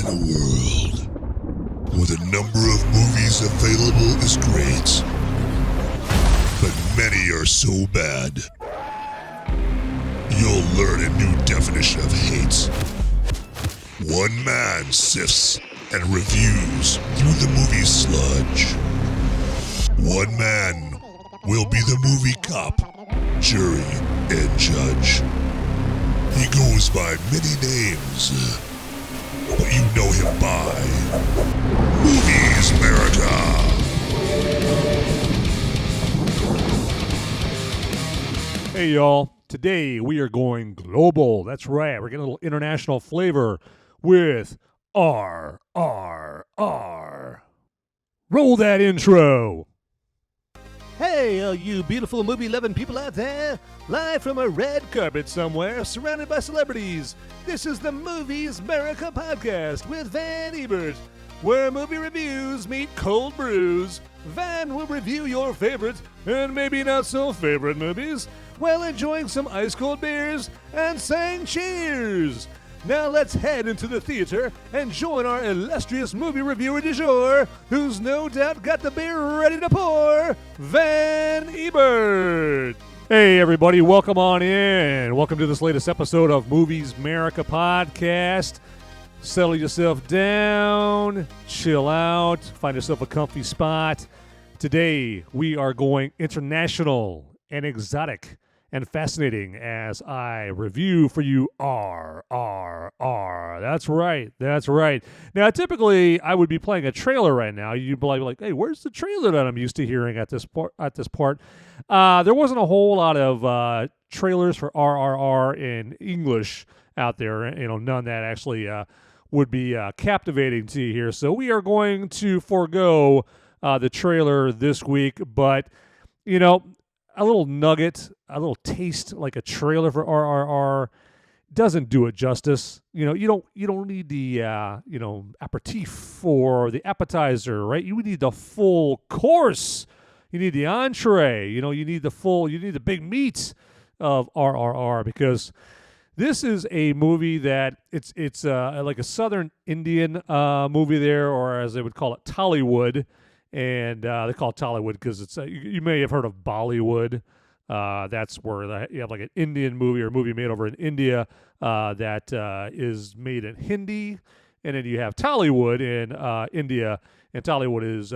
a world where the number of movies available is great, but many are so bad. You'll learn a new definition of hate. One man sifts and reviews through the movie sludge. One man will be the movie cop, jury, and judge. He goes by many names, but you know him by Movies Merica. Hey y'all, today we are going global. That's right, we're getting a little international flavor with RRR. Roll that intro. Hey, all you beautiful movie-loving people out there, live from a red carpet somewhere, surrounded by celebrities. This is the Movies Merica podcast with Van Ebert, where movie reviews meet cold brews. Van will review your favorite and maybe not so favorite movies while enjoying some ice-cold beers and saying cheers. Now let's head into the theater and join our illustrious movie reviewer du jour, who's no doubt got the beer ready to pour, Van Ebert. Hey everybody, welcome on in. Welcome to this latest episode of Movies Merica podcast. Settle yourself down, chill out, find yourself a comfy spot. Today we are going international and exotic and fascinating as I review for you RRR. That's right. Now, typically, I would be playing a trailer right now. You'd be like, hey, where's the trailer that I'm used to hearing at this part? There wasn't a whole lot of trailers for RRR in English out there. None that actually would be captivating to you here. So we are going to forego the trailer this week, but, a little nugget, a little taste like a trailer for RRR doesn't do it justice. You don't need the aperitif or the appetizer, right? You need the full course. You need the entree. You need the big meat of RRR, because this is a movie that it's like a Southern Indian movie there, or as they would call it, Tollywood. And they call it Tollywood because it's you may have heard of Bollywood. That's where you have like an Indian movie or a movie made over in India that is made in Hindi. And then you have Tollywood in India. And Tollywood is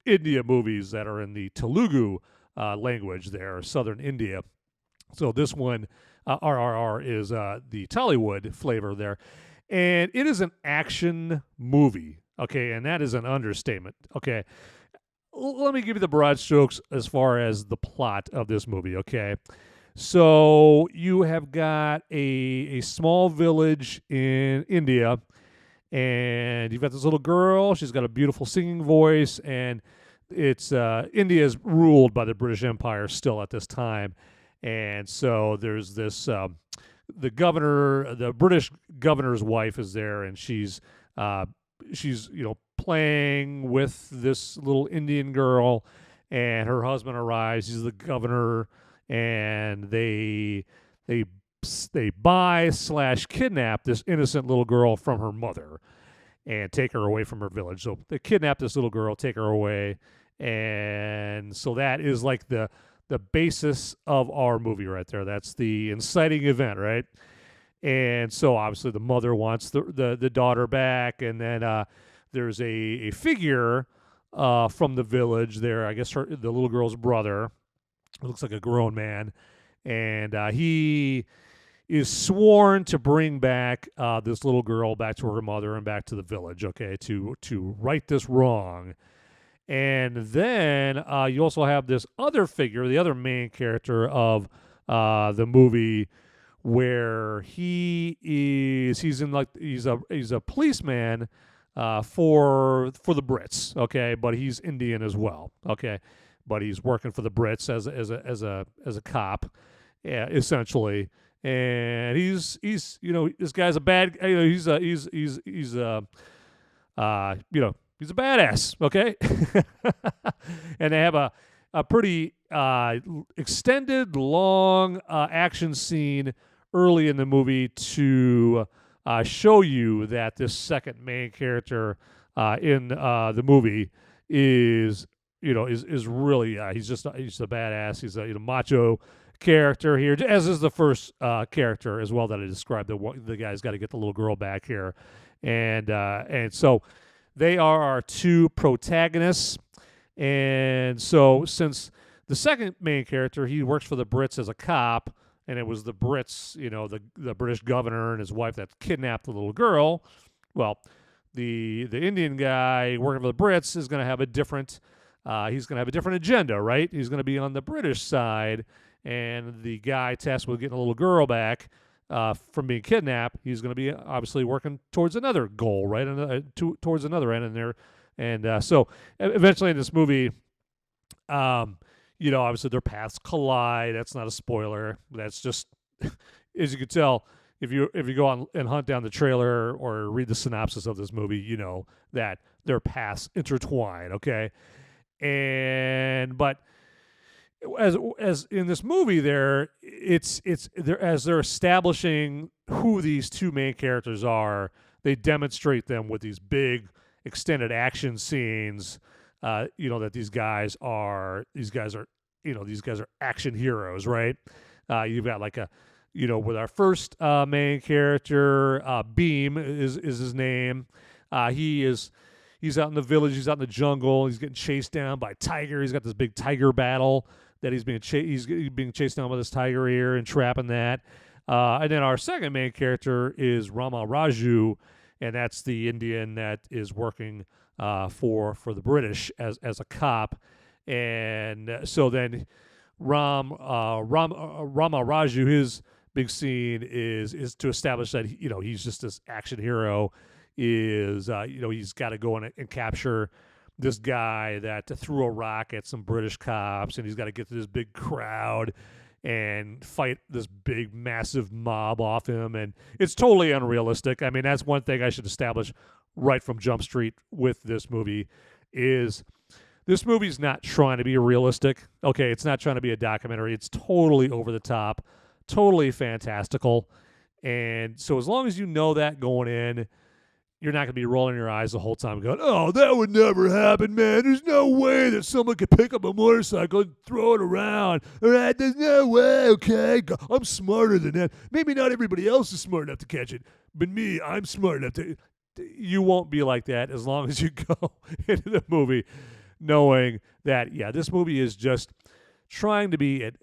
India movies that are in the Telugu language there, Southern India. So this one, RRR, is the Tollywood flavor there. And it is an action movie. Okay, and that is an understatement. Okay, let me give you the broad strokes as far as the plot of this movie, okay? So you have got a small village in India, and you've got this little girl. She's got a beautiful singing voice, and it's India is ruled by the British Empire still at this time. And so there's this, the British governor's wife is there, and she's playing with this little Indian girl, and her husband arrives. He's the governor, and they buy/kidnap this innocent little girl from her mother and take her away from her village. So they kidnap this little girl, take her away, and so that is like the basis of our movie right there. That's the inciting event, right? And so obviously the mother wants the daughter back, and then there's a figure from the village there. I guess the little girl's brother. It looks like a grown man, and he is sworn to bring back this little girl back to her mother and back to the village. Okay, to right this wrong. And then you also have this other figure, the other main character of the movie, where he's a policeman for the Brits, okay, but he's Indian as well, okay, but he's working for the Brits as a cop, yeah, essentially, and he's this guy's a bad, he's a badass, okay, and they have a pretty extended, long action scene early in the movie to show you that this second main character in the movie is really he's a badass. He's a macho character here, as is the first character as well that I described. The guy's got to get the little girl back here, and so they are our two protagonists. And so since the second main character, he works for the Brits as a cop, and it was the Brits, the British governor and his wife that kidnapped the little girl. Well, the Indian guy working for the Brits is going to have a different agenda, right? He's going to be on the British side, and the guy tasked with getting a little girl back from being kidnapped, he's going to be obviously working towards another goal, right? Towards another end in there. And so eventually in this movie, obviously their paths collide. That's not a spoiler. That's just, as you can tell, if you go on and hunt down the trailer or read the synopsis of this movie, you know that their paths intertwine, okay? But as in this movie there, as they're establishing who these two main characters are, they demonstrate them with these big extended action scenes, that these guys are action heroes, right? You've got with our first main character, Beam is his name. He's out in the village, he's out in the jungle, he's getting chased down by a tiger. He's got this big tiger battle that he's being chased down by this tiger here and trapping that. And then our second main character is Rama Raju, and that's the Indian that is working for the British as a cop. And so then Rama Raju, his big scene is to establish that he's just this action hero. He's got to go in and capture this guy that threw a rock at some British cops, and he's got to get to this big crowd and fight this big, massive mob off him. And it's totally unrealistic. I mean, that's one thing I should establish right from Jump Street with this movie is this movie's not trying to be realistic. Okay, it's not trying to be a documentary. It's totally over the top, totally fantastical. And so as long as you know that going in, you're not going to be rolling your eyes the whole time going, oh, that would never happen, man. There's no way that someone could pick up a motorcycle and throw it around. All right, there's no way, okay? I'm smarter than that. Maybe not everybody else is smart enough to catch it, but me, I'm smart enough to. You won't be like that as long as you go into the movie knowing that, yeah, this movie is just trying to be an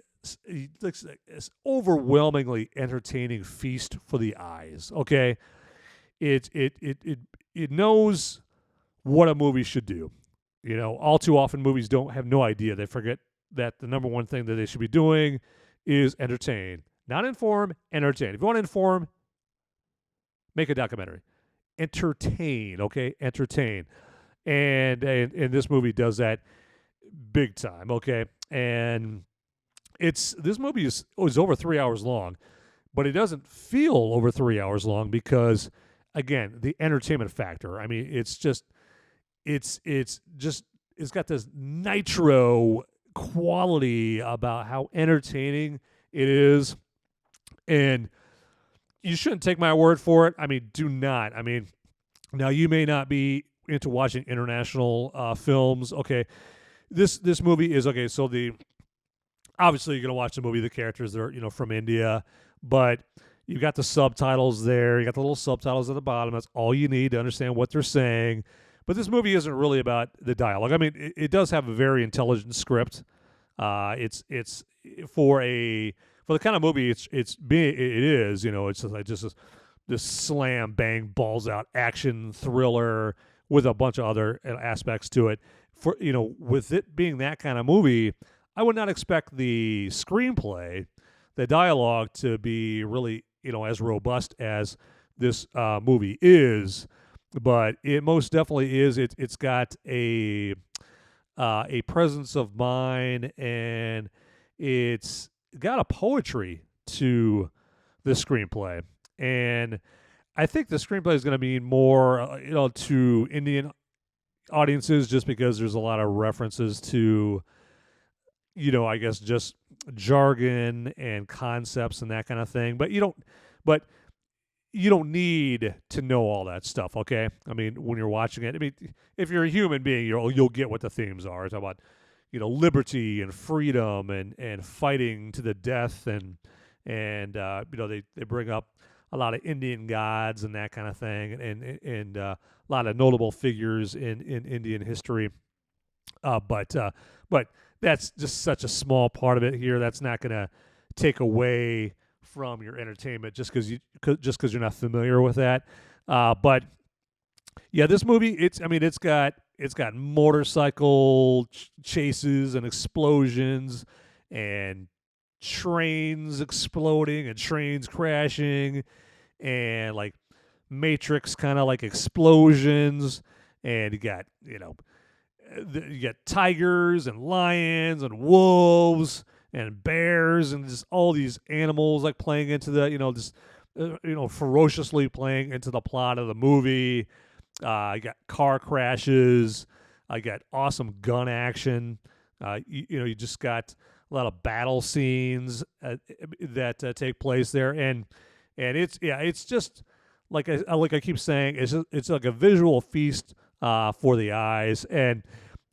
overwhelmingly entertaining feast for the eyes, okay? It knows what a movie should do. All too often movies have no idea. They forget that the number one thing that they should be doing is entertain. Not inform, entertain. If you want to inform, make a documentary. Entertain, okay? Entertain. And this movie does that big time, okay? And this movie is over 3 hours long, but it doesn't feel over 3 hours long because, again, the entertainment factor. I mean, it's got this nitro quality about how entertaining it is. And you shouldn't take my word for it. I mean, do not. I mean, now you may not be into watching international films. Okay, this movie is okay. So obviously you're gonna watch the movie. The characters are from India, but you got the subtitles there. You got the little subtitles at the bottom. That's all you need to understand what they're saying. But this movie isn't really about the dialogue. I mean, it does have a very intelligent script. It's for the kind of movie it is. It's like just this slam bang balls out action thriller with a bunch of other aspects to it. For with it being that kind of movie, I would not expect the screenplay, the dialogue to be really as robust as this movie is, but it most definitely is. It's got a presence of mind, and it's got a poetry to the screenplay. And I think the screenplay is going to be more to Indian audiences, just because there's a lot of references to I guess just jargon and concepts and that kind of thing. But you don't need to know all that stuff, okay? I mean, when you're watching it, I mean, if you're a human being, you'll get what the themes are. It's about, liberty and freedom and fighting to the death, and they bring up a lot of Indian gods and that kind of thing, and a lot of notable figures in Indian history. But that's just such a small part of it here. That's not going to take away from your entertainment just because you're not familiar with that. But yeah, this movie, it's got motorcycle chases and explosions and trains exploding and trains crashing and like Matrix kind of like explosions, and you got you got tigers and lions and wolves and bears and just all these animals like playing into the ferociously playing into the plot of the movie. You got car crashes. I got awesome gun action. You just got a lot of battle scenes that take place there, and it's just like I keep saying, it's like a visual feast for the eyes. And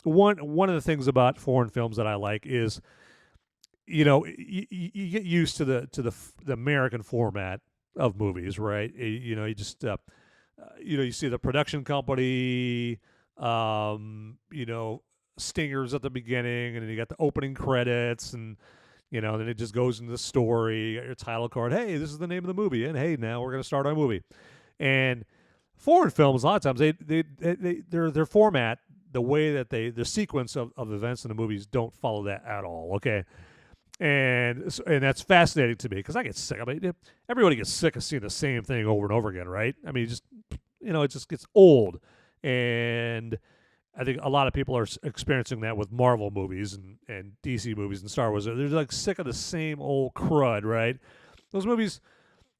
one of the things about foreign films that I like is, you get used to the American format of movies, right? You just you see the production company, stingers at the beginning, and then you got the opening credits, and then it just goes into the story. You got your title card. Hey, this is the name of the movie, and hey, now we're gonna start our movie. And foreign films, a lot of times, their format, the way that the sequence of events in the movies don't follow that at all. Okay. And that's fascinating to me because I get sick. I mean, everybody gets sick of seeing the same thing over and over again, right? I mean, it just gets old. And I think a lot of people are experiencing that with Marvel movies and DC movies and Star Wars. They're like sick of the same old crud, right? Those movies,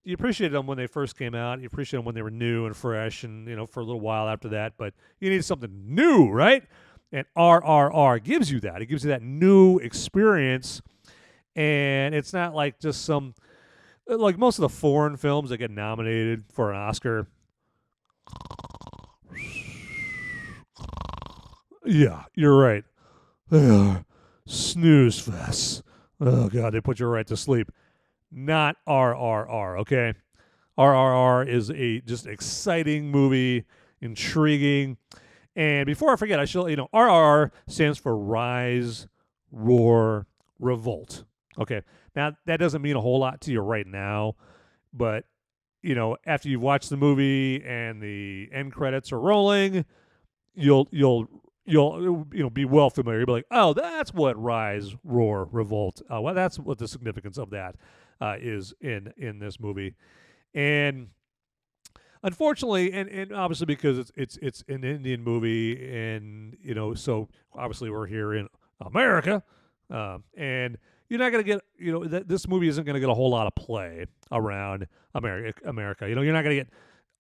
you appreciated them when they first came out. You appreciated them when they were new and fresh, and for a little while after that. But you need something new, right? And RRR gives you that. It gives you that new experience. And it's not like just like most of the foreign films that get nominated for an Oscar. Yeah, you're right. They are snooze fests. Oh, God, they put you right to sleep. Not RRR, okay? RRR is a just exciting movie, intriguing. And before I forget, RRR stands for Rise, Roar, Revolt. Okay, now that doesn't mean a whole lot to you right now, but after you've watched the movie and the end credits are rolling, you'll be well familiar. You'll be like, oh, that's what Rise, Roar, Revolt. Well, that's what the significance of that is in this movie. And unfortunately, and obviously because it's an Indian movie, and so obviously we're here in America, and you're not going to get, this movie isn't going to get a whole lot of play around America. You're not going to get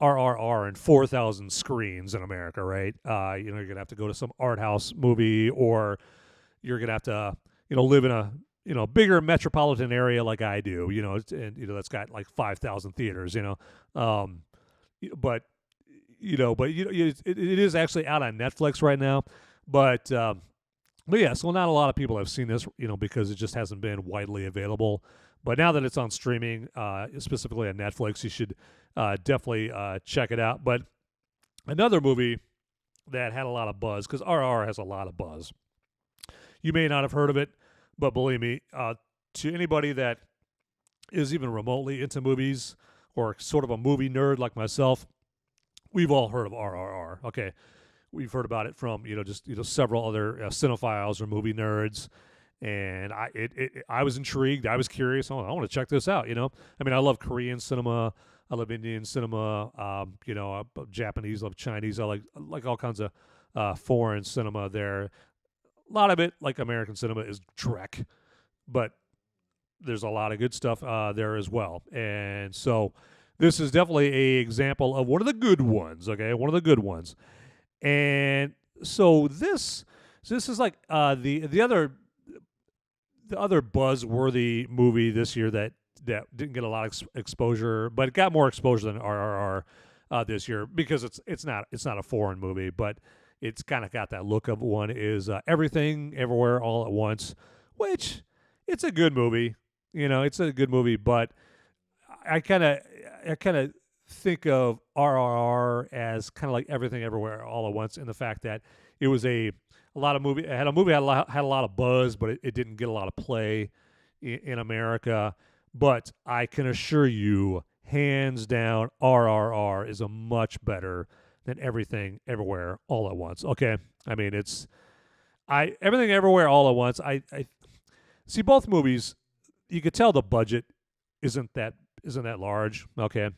RRR in 4,000 screens in America, right? You're going to have to go to some art house movie, or you're going to have to, live in a bigger metropolitan area like I do, and that's got like 5,000 theaters, but it is actually out on Netflix right now, but yeah, so not a lot of people have seen this, because it just hasn't been widely available. But now that it's on streaming, specifically on Netflix, you should definitely check it out. But another movie that had a lot of buzz, because RRR has a lot of buzz. You may not have heard of it, but believe me, to anybody that is even remotely into movies or sort of a movie nerd like myself, we've all heard of RRR. Okay. We've heard about it from several other cinephiles or movie nerds, and I was intrigued. I was curious. Oh, I want to check this out. I mean, I love Korean cinema. I love Indian cinema. Japanese. I love Chinese. I like all kinds of foreign cinema. There, a lot of it, like American cinema, is dreck, but there's a lot of good stuff there as well. And so, this is definitely an example of one of the good ones. Okay, one of the good ones. And so this is like the other buzzworthy movie this year that that didn't get a lot of exposure, but it got more exposure than RRR this year because it's not a foreign movie, but it's kind of got that look of one is Everything Everywhere All at Once, which it's a good movie. It's a good movie, but I kind of think of RRR as kind of like Everything Everywhere All at Once in the fact that it was a lot of movie. It had a movie had a lot of buzz, but it didn't get a lot of play in America. But I can assure you, hands down, RRR is a much better than Everything Everywhere All at Once. Okay, I mean Everything Everywhere All at Once. I see both movies. You could tell the budget isn't that large. Okay,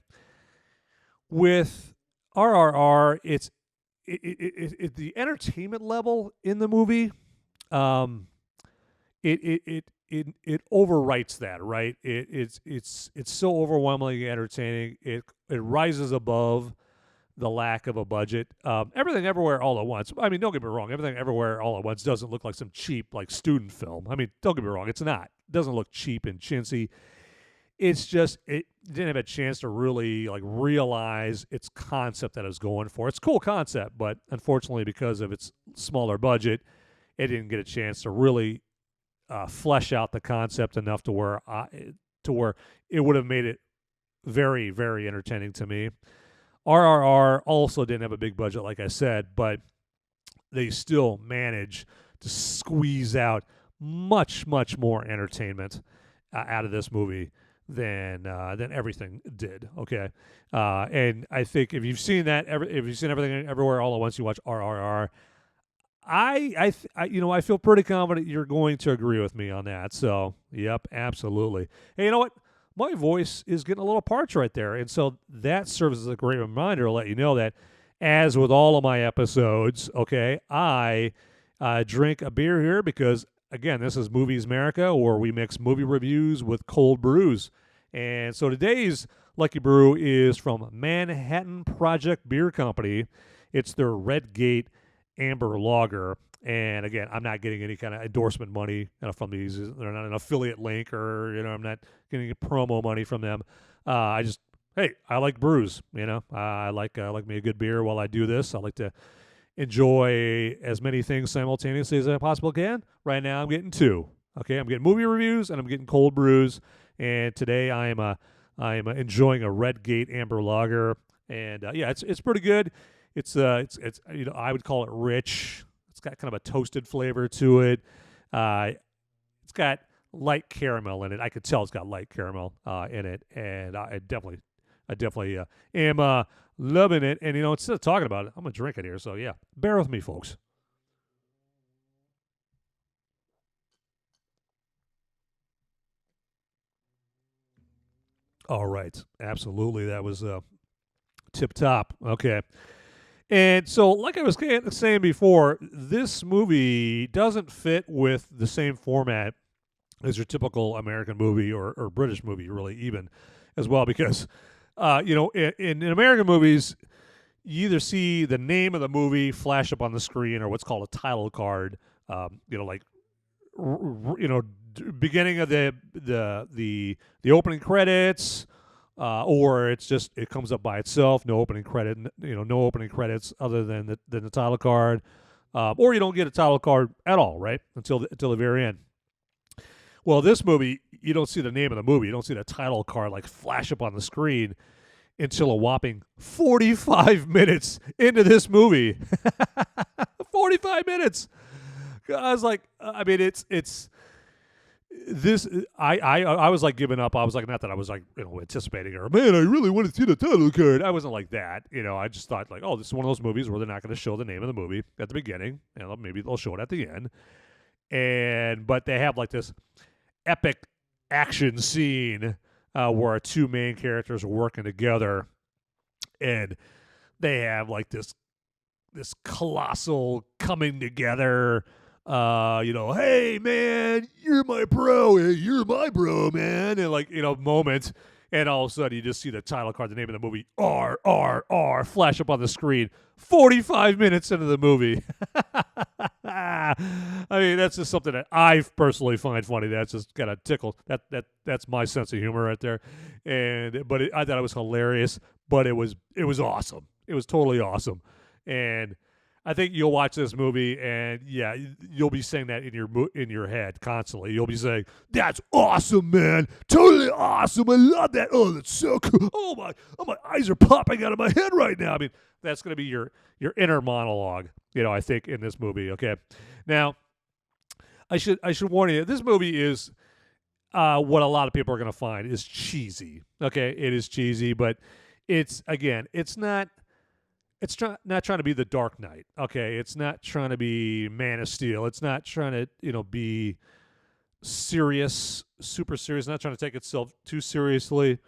with RRR, it's the entertainment level in the movie. It overwrites that, right? It's so overwhelmingly entertaining. It rises above the lack of a budget. Everything Everywhere All at Once. I mean, don't get me wrong. Everything Everywhere All at Once doesn't look like some cheap student film. I mean, don't get me wrong. It's not. It doesn't look cheap and chintzy. It's just it didn't have a chance to really realize its concept that it was going for. It's a cool concept, but unfortunately, because of its smaller budget, it didn't get a chance to really flesh out the concept enough to where it would have made it very, very entertaining to me. RRR also didn't have a big budget, like I said, but they still managed to squeeze out much, much more entertainment out of this movie than Everything did. Okay, and I think if you've seen Everything Everywhere All at Once, you watch RRR. I feel pretty confident you're going to agree with me on that. So, yep, absolutely. Hey, you know what? My voice is getting a little parched right there, and so that serves as a great reminder to let you know that, as with all of my episodes, okay, I drink a beer here because, again, this is Movies Merica, where we mix movie reviews with cold brews. And so today's Lucky Brew is from Manhattan Project Beer Company. It's their Redgate Amber Lager. And again, I'm not getting any kind of endorsement money from these. They're not an affiliate link, or I'm not getting promo money from them. I like brews. I like me a good beer while I do this. I like to enjoy as many things simultaneously as I possibly can. Right now, I'm getting two. Okay, I'm getting movie reviews and I'm getting cold brews. And today, I am enjoying a Redgate Amber Lager. And it's pretty good. It's I would call it rich. It's got kind of a toasted flavor to it. It's got light caramel in it. I could tell it's got light caramel in it, and I definitely am loving it. And instead of talking about it, I'm gonna drink it here. So yeah, bear with me, folks. All right, absolutely, that was tip top. Okay. And so, like I was saying before, this movie doesn't fit with the same format as your typical American movie or British movie, really, even as well, because, in American movies, you either see the name of the movie flash up on the screen or what's called a title card, beginning of the opening credits. Or it comes up by itself, no opening credit, no opening credits other than the title card, or you don't get a title card at all, right, until the very end. Well, this movie, you don't see the name of the movie, you don't see the title card flash up on the screen until a whopping 45 minutes into this movie. 45 minutes. I was like, it's. This I was giving up. I was not that I was anticipating, or man, I really want to see the title card. I wasn't like that. I just thought this is one of those movies where they're not going to show the name of the movie at the beginning, and maybe they'll show it at the end. But they have this epic action scene where our two main characters are working together, and they have this colossal coming together. Hey man, you're my bro. Hey, you're my bro, man. And moment, and all of a sudden you just see the title card, the name of the movie, RRR, flash up on the screen. 45 minutes into the movie. I mean, that's just something that I personally find funny. That's just kind of tickle. That's my sense of humor right there. I thought it was hilarious, but it was awesome. It was totally awesome. And I think you'll watch this movie, and yeah, you'll be saying that in your head constantly. You'll be saying, "That's awesome, man! Totally awesome! I love that! Oh, that's so cool! Oh my eyes are popping out of my head right now!" I mean, that's going to be your inner monologue. I think in this movie. Okay, now I should warn you. This movie is what a lot of people are going to find is cheesy. Okay, it is cheesy, but it's not. It's not trying to be The Dark Knight, okay? It's not trying to be Man of Steel. It's not trying to, be serious, super serious. Not trying to take itself too seriously.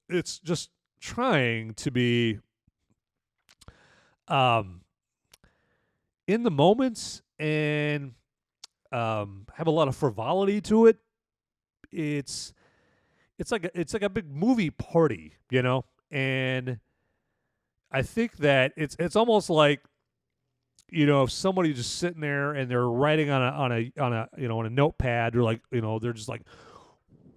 It's just trying to be in the moments and have a lot of frivolity to it. It's like a big movie party, and I think that it's almost like, if somebody just sitting there and they're writing on a notepad, or like, they're just like,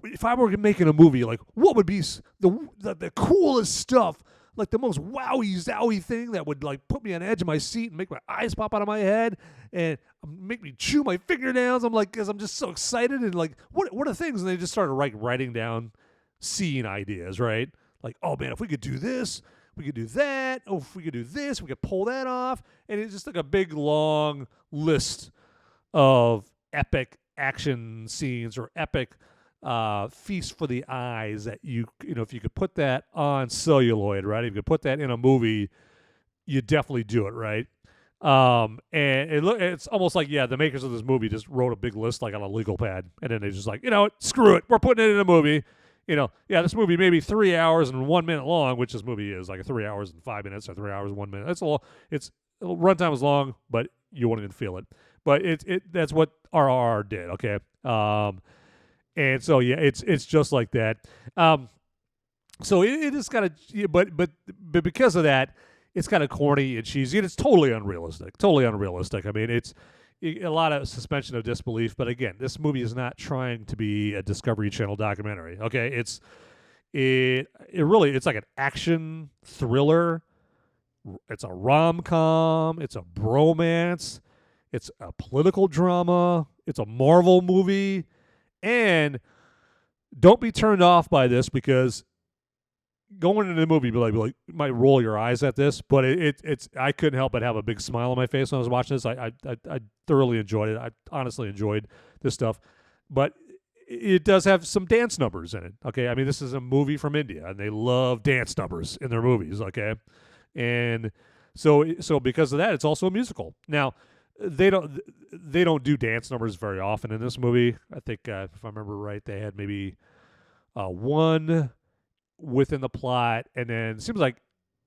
if I were making a movie, like, what would be the coolest stuff, like the most wowie zowie thing that would like put me on the edge of my seat and make my eyes pop out of my head and make me chew my fingernails. I'm like, because I'm just so excited, and like, what are things? And they just started writing down scene ideas, right? Like, oh man, if we could do this, we could do that. Oh, if we could do this, we could pull that off. And it's just like a big, long list of epic action scenes or epic feast for the eyes that if you could put that on celluloid, right? If you could put that in a movie, you definitely do it, right? And it's almost like, the makers of this movie just wrote a big list like on a legal pad. And then they just like, screw it. We're putting it in a movie. This movie may be 3 hours and 1 minute long, which this movie is, like 3 hours and 5 minutes or 3 hours and 1 minute. That's a lot. Runtime is long, but you won't even feel it. But that's what RRR did. Okay. And so it's just like that. So it is kind of, but because of that, it's kind of corny and cheesy, and it's totally unrealistic. Totally unrealistic. I mean, it's a lot of suspension of disbelief, but again, this movie is not trying to be a Discovery Channel documentary. Okay, it's like an action thriller. It's a rom-com. It's a bromance. It's a political drama. It's a Marvel movie, and don't be turned off by this, because going into the movie, you might roll your eyes at this, but it's I couldn't help but have a big smile on my face when I was watching this. I thoroughly enjoyed it. I honestly enjoyed this stuff, but it does have some dance numbers in it. Okay, I mean, this is a movie from India, and they love dance numbers in their movies. Okay, and so because of that, it's also a musical. Now, they don't do dance numbers very often in this movie. I think if I remember right, they had maybe one within the plot, and then it seems like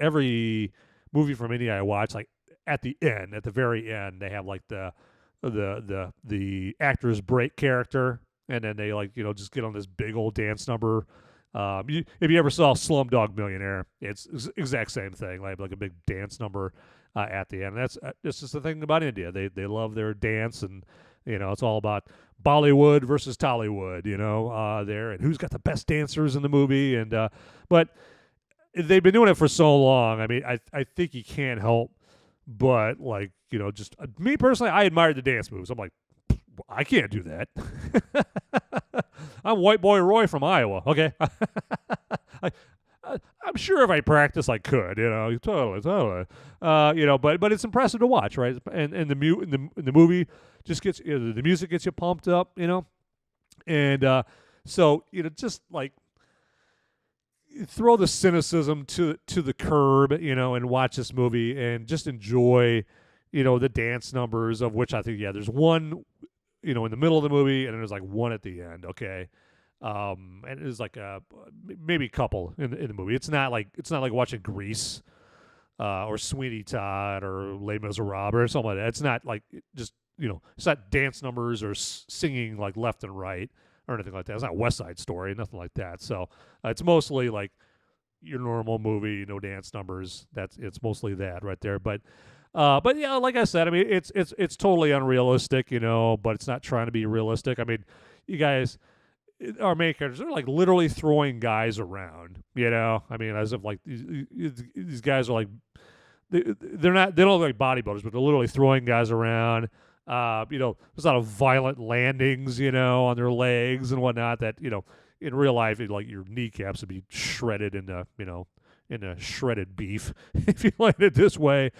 every movie from India I watch, like at the very end, they have like the actors break character, and then they just get on this big old dance number. If you ever saw Slumdog Millionaire, it's exact same thing, like a big dance number at the end. And that's just the thing about India. They love their dance, and it's all about Bollywood versus Tollywood, there, and who's got the best dancers in the movie. And but they've been doing it for so long. I mean, I think you can't help but just me personally, I admired the dance moves. I'm like, I can't do that. I'm White Boy Roy from Iowa. Okay, I'm sure if I practice, I could. Totally. But it's impressive to watch, right? And the movie just gets the music gets you pumped up, and so just like throw the cynicism to the curb, and watch this movie and just enjoy, the dance numbers, of which I think there's one, in the middle of the movie, and then there's like one at the end. Okay. And it's like maybe a couple in the movie. It's not like watching Grease or Sweeney Todd or Les Miserables or something like that. It's not like just it's not dance numbers or singing like left and right. or anything like that. It's not West Side Story, nothing like that. So it's mostly like your normal movie, no dance numbers. It's mostly that right there. But yeah, like I said, I mean, it's totally unrealistic, but it's not trying to be realistic. I mean, you guys, our main characters are like literally throwing guys around, I mean, as if like these guys are like they don't look like bodybuilders, but they're literally throwing guys around. There's a lot of violent landings, on their legs and whatnot. That in real life, like your kneecaps would be shredded into shredded beef if you land it this way.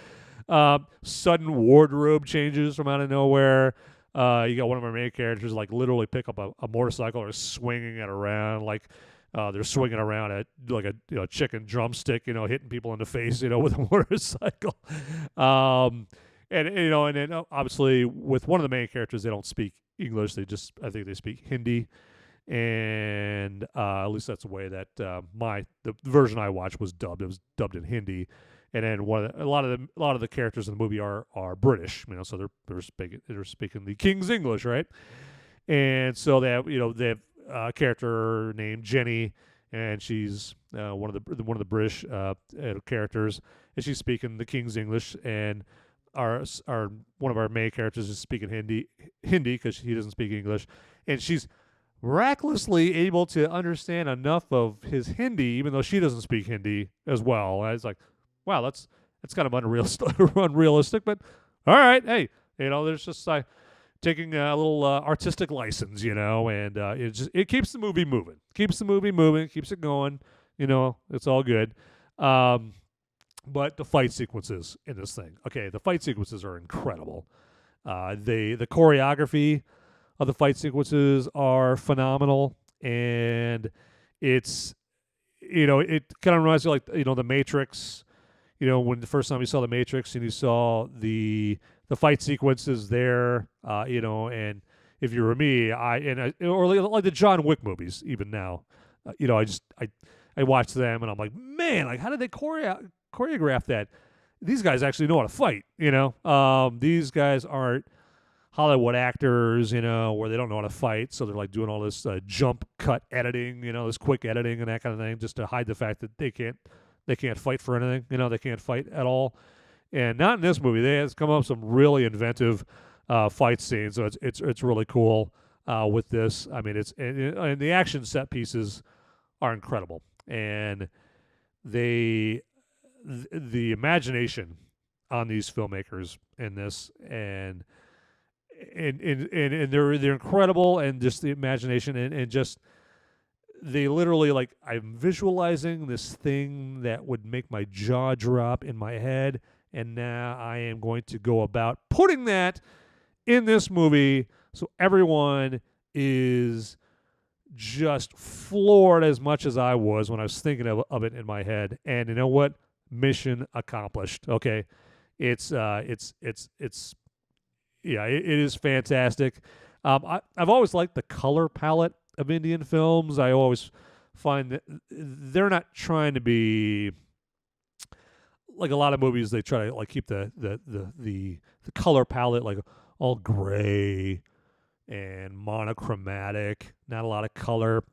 Sudden wardrobe changes from out of nowhere. You got one of our main characters like literally pick up a motorcycle or swinging it around like they're swinging around at like a chicken drumstick, hitting people in the face, with a motorcycle. And then obviously with one of the main characters, they don't speak English. I think they speak Hindi. And at least that's the way that the version I watched was dubbed. It was dubbed in Hindi. And then a lot of the characters in the movie are British, so they're speaking the King's English, right? And so they have a character named Jenny, and she's one of the British characters, and she's speaking the King's English, and our one of our main characters is speaking Hindi because he doesn't speak English, and she's miraculously able to understand enough of his Hindi, even though she doesn't speak Hindi as well. And it's like, wow, that's kind of unrealistic, but all right, hey, there's just taking a little artistic license, and it keeps the movie moving, keeps it going, it's all good. But the fight sequences in this thing, okay, the fight sequences are incredible. The choreography of the fight sequences are phenomenal, and it's it kind of reminds you like the Matrix. When the first time you saw The Matrix and you saw the fight sequences there, and if you were me, or like the John Wick movies, even now, I watch them and I'm like, man, like how did they choreograph that? These guys actually know how to fight, these guys aren't Hollywood actors, where they don't know how to fight, so they're like doing all this jump cut editing, this quick editing and that kind of thing, just to hide the fact that they can't fight for anything. They can't fight at all. And not in this movie. They have come up with some really inventive fight scenes. So it's really cool with this. I mean, and the action set pieces are incredible. And the imagination on these filmmakers in this and they're incredible, and just the imagination and just they literally, like, I'm visualizing this thing that would make my jaw drop in my head, and now I am going to go about putting that in this movie so everyone is just floored as much as I was when I was thinking of it in my head. And you know what? Mission accomplished. Okay. It is fantastic. I've always liked the color palette of Indian films. I always find that they're not trying to be like a lot of movies. They try to like keep the color palette like all gray and monochromatic, not a lot of color.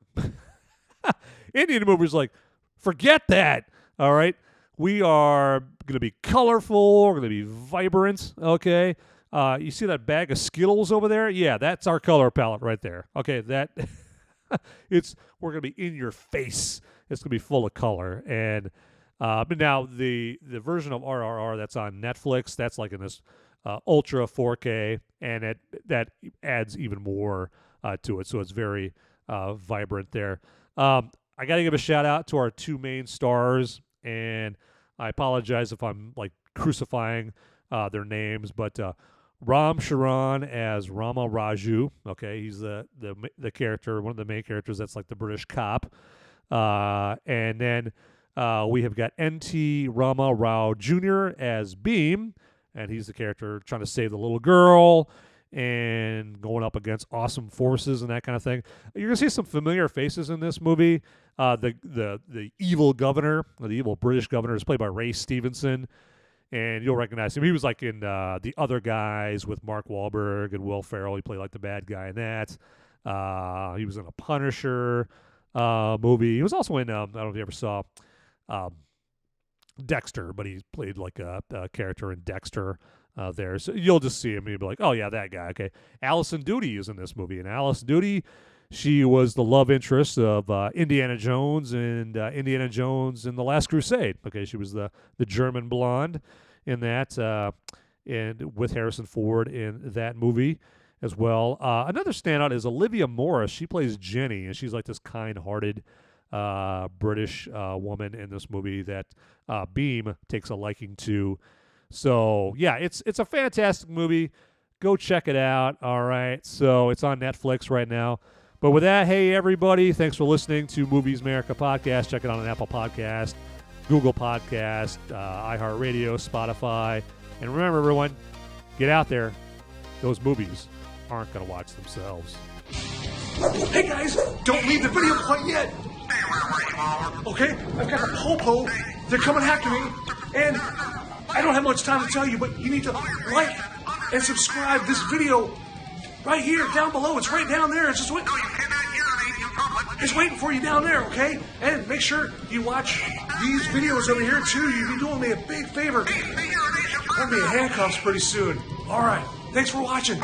Indian movies like, forget that. All right, we are going to be colorful. We're going to be vibrant. Okay. You see that bag of Skittles over there? Yeah, that's our color palette right there. Okay, that we're gonna be in your face. It's gonna be full of color. And but now the version of RRR that's on Netflix, that's like in this ultra 4K, and that adds even more to it. So it's very vibrant there. I gotta give a shout out to our two main stars, and I apologize if I'm like crucifying their names, but Charan as Rama Raju. Okay, he's the character, one of the main characters. That's like the British cop. And then we have got NT Rama Rao Jr. as Beam, and he's the character trying to save the little girl and going up against awesome forces and that kind of thing. You're gonna see some familiar faces in this movie. The evil governor, or the evil British governor, is played by Ray Stevenson. And you'll recognize him. He was like in The Other Guys with Mark Wahlberg and Will Ferrell. He played like the bad guy in that. He was in a Punisher movie. He was also in, I don't know if you ever saw Dexter, but he played like a character in Dexter there. So you'll just see him and you'll be like, oh, yeah, that guy. Okay. Alison Doody is in this movie. And Alison Doody, she was the love interest of Indiana Jones and Indiana Jones in The Last Crusade. Okay. She was the German blonde in that, and with Harrison Ford in that movie as well. Another standout is Olivia Morris. She plays Jenny, and she's like this kind-hearted British woman in this movie that Beam takes a liking to. So, yeah, it's a fantastic movie. Go check it out, all right? So it's on Netflix right now. But with that, hey, everybody, thanks for listening to Movies Merica Podcast. Check it out on Apple Podcast, Google Podcast, iHeartRadio, Spotify. And remember, everyone, get out there. Those movies aren't going to watch themselves. Hey, guys, don't leave the video quite yet. Okay, I've got a popo. They're coming after me. And I don't have much time to tell you, but you need to like and subscribe this video right here, down below. It's right down there. It's just waiting. It's waiting for you down there, okay? And make sure you watch these videos over here, too. You'll be doing me a big favor. I'm going to be in handcuffs pretty soon. All right. Thanks for watching.